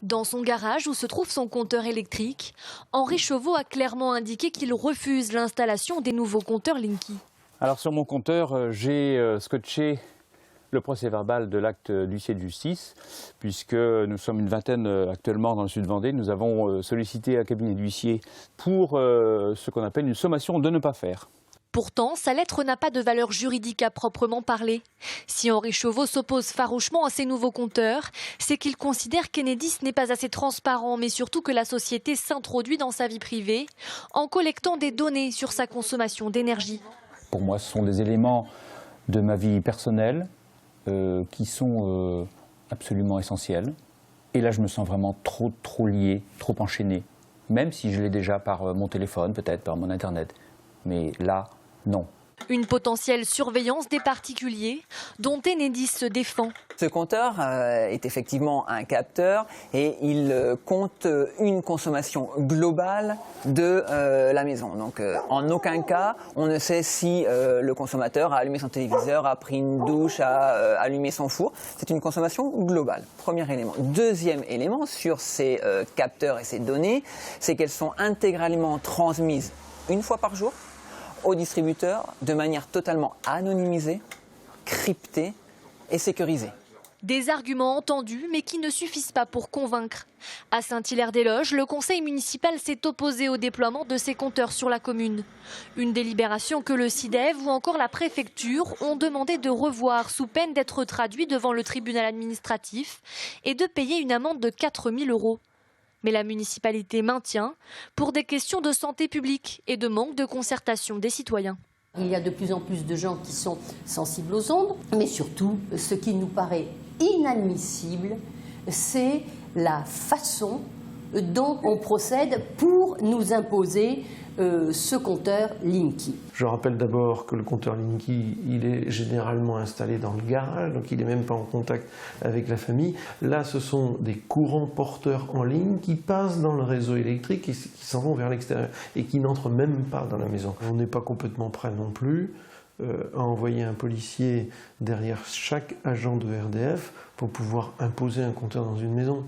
Dans son garage où se trouve son compteur électrique, Henri Chauveau a clairement indiqué qu'il refuse l'installation des nouveaux compteurs Linky. Alors sur mon compteur, j'ai scotché le procès-verbal de l'acte d'huissier de justice, puisque nous sommes une vingtaine actuellement dans le sud Vendée. Nous avons sollicité un cabinet d'huissier pour ce qu'on appelle une sommation de ne pas faire. Pourtant, sa lettre n'a pas de valeur juridique à proprement parler. Si Henri Chauveau s'oppose farouchement à ces nouveaux compteurs, c'est qu'il considère qu'Enedis n'est pas assez transparent, mais surtout que la société s'introduit dans sa vie privée en collectant des données sur sa consommation d'énergie. Pour moi, ce sont des éléments de ma vie personnelle qui sont absolument essentiels. Et là, je me sens vraiment trop lié, trop enchaîné. Même si je l'ai déjà par mon téléphone, peut-être par mon Internet. Mais là, non. Une potentielle surveillance des particuliers dont Enedis se défend. Ce compteur est effectivement un capteur et il compte une consommation globale de la maison. Donc en aucun cas on ne sait si le consommateur a allumé son téléviseur, a pris une douche, a allumé son four. C'est une consommation globale, premier élément. Deuxième élément sur ces capteurs et ces données, c'est qu'elles sont intégralement transmises une fois par jour au distributeur de manière totalement anonymisée, cryptée et sécurisée. Des arguments entendus mais qui ne suffisent pas pour convaincre. À Saint-Hilaire-des-Loges, le conseil municipal s'est opposé au déploiement de ces compteurs sur la commune. Une délibération que le SIDEV ou encore la préfecture ont demandé de revoir sous peine d'être traduit devant le tribunal administratif et de payer une amende de 4 000 €. Mais la municipalité maintient pour des questions de santé publique et de manque de concertation des citoyens. Il y a de plus en plus de gens qui sont sensibles aux ondes, mais surtout, ce qui nous paraît inadmissible, c'est la façon dont on procède pour nous imposer ce compteur Linky. Je rappelle d'abord que le compteur Linky, il est généralement installé dans le garage, donc il n'est même pas en contact avec la famille. Là, ce sont des courants porteurs en ligne qui passent dans le réseau électrique et qui s'en vont vers l'extérieur et qui n'entrent même pas dans la maison. On n'est pas complètement prêt non plus à envoyer un policier derrière chaque agent de RDF pour pouvoir imposer un compteur dans une maison.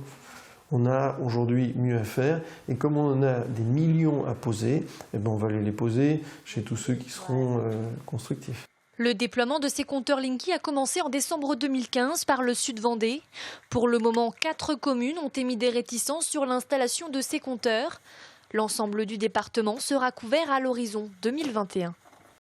On a aujourd'hui mieux à faire et comme on en a des millions à poser, eh ben on va les poser chez tous ceux qui seront constructifs. Le déploiement de ces compteurs Linky a commencé en décembre 2015 par le sud Vendée. Pour le moment, 4 communes ont émis des réticences sur l'installation de ces compteurs. L'ensemble du département sera couvert à l'horizon 2021.